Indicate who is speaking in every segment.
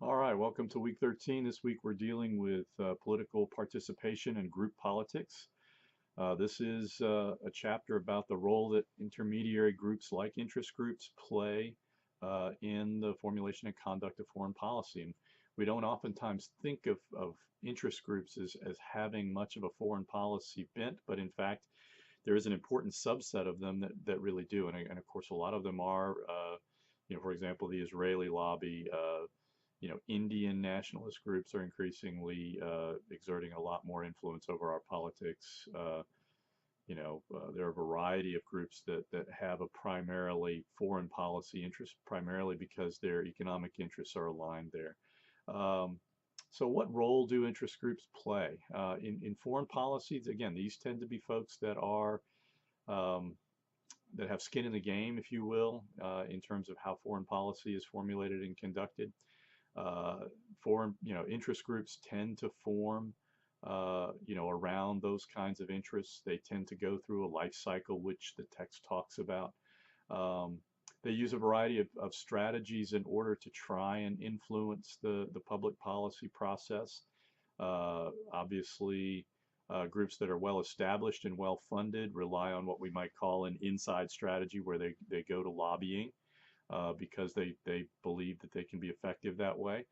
Speaker 1: All right, welcome to week 13. This week we're dealing with political participation and group politics. This is a chapter about the role that intermediary groups like interest groups play in the formulation and conduct of foreign policy. And we don't oftentimes think of interest groups as having much of a foreign policy bent, but in fact, there is an important subset of them that really do. And of course, a lot of them are, for example, the Israeli lobby. Indian nationalist groups are increasingly exerting a lot more influence over our politics. There are a variety of groups that have a primarily foreign policy interest, primarily because their economic interests are aligned there. Um, so what role do interest groups play? In foreign policies? Again, these tend to be folks um, that have skin in the game, if you will, in terms of how foreign policy is formulated and conducted. Uh, Interest groups tend to form, around those kinds of interests. They tend to go through a life cycle, which the text talks about. Um, they use a variety of strategies in order to try and influence the public policy process. Obviously, groups that are well established and well funded rely on what we might call an inside strategy, where they go to lobbying because they believe that they can be effective that way.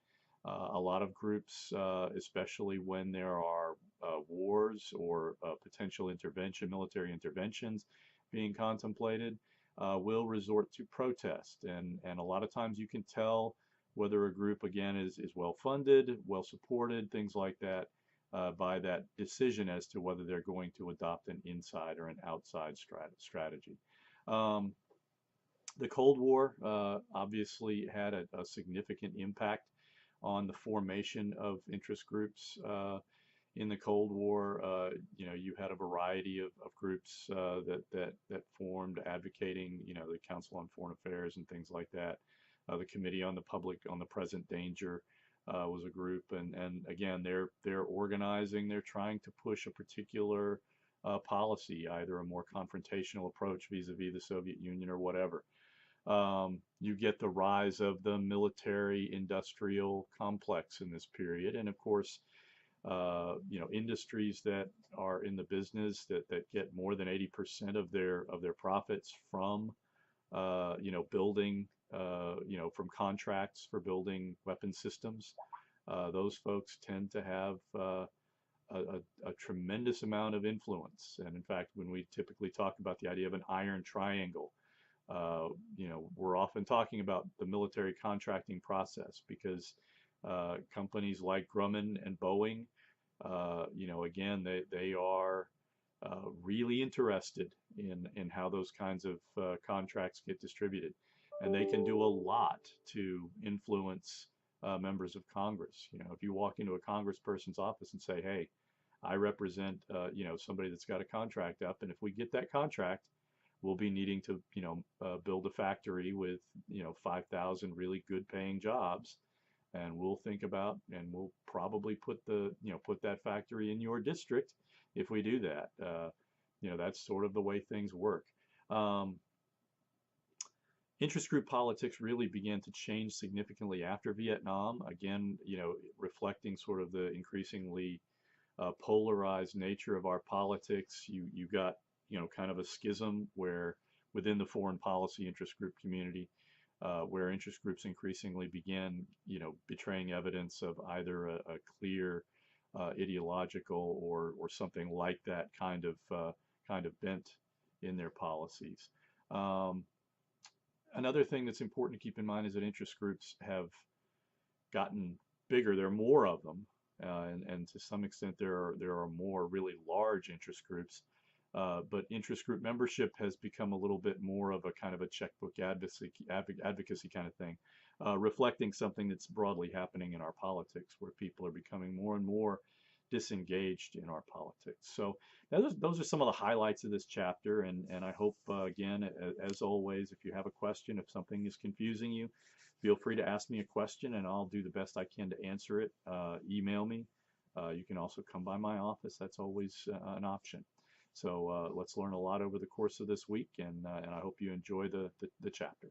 Speaker 1: A lot of groups, especially when there are wars or potential military interventions being contemplated, will resort to protest. And a lot of times you can tell whether a group, again, is well funded, well supported, things like that, by that decision as to whether they're going to adopt an inside or an outside strategy. Um, the Cold War obviously had a significant impact on the formation of interest groups in the Cold War. You had a variety of groups that formed, advocating, the Council on Foreign Affairs and things like that. The Committee on the Present Danger was a group, and again, they're organizing. They're trying to push a particular policy, either a more confrontational approach vis-a-vis the Soviet Union or whatever. You get the rise of the military industrial complex in this period. And of course, industries that are in the business that get more than 80% of their profits from, building, from contracts for building weapon systems. Those folks tend to have a tremendous amount of influence. And in fact, when we typically talk about the idea of an iron triangle, we're often talking about the military contracting process because companies like Grumman and Boeing, again, they are really interested in how those kinds of contracts get distributed. And they can do a lot to influence members of Congress. If you walk into a congressperson's office and say, hey, I represent, somebody that's got a contract up, and if we get that contract, we'll be needing to, build a factory with, 5,000 really good paying jobs. And we'll think about, and we'll probably put that factory in your district if we do that. That's sort of the way things work. Um, Interest group politics really began to change significantly after Vietnam. Again, reflecting sort of the increasingly polarized nature of our politics. You got, kind of a schism where within the foreign policy interest group community, where interest groups increasingly began, betraying evidence of either a clear ideological or something like that kind of bent in their policies. Um, Another thing that's important to keep in mind is that interest groups have gotten bigger. There are more of them, and to some extent there are more really large interest groups. But interest group membership has become a little bit more of a kind of a checkbook advocacy kind of thing, reflecting something that's broadly happening in our politics, where people are becoming more and more disengaged in our politics. So those are some of the highlights of this chapter, and I hope, again, as always, if you have a question, if something is confusing you, feel free to ask me a question, and I'll do the best I can to answer it. Email me. You can also come by my office. That's always an option. So let's learn a lot over the course of this week, and I hope you enjoy the chapter.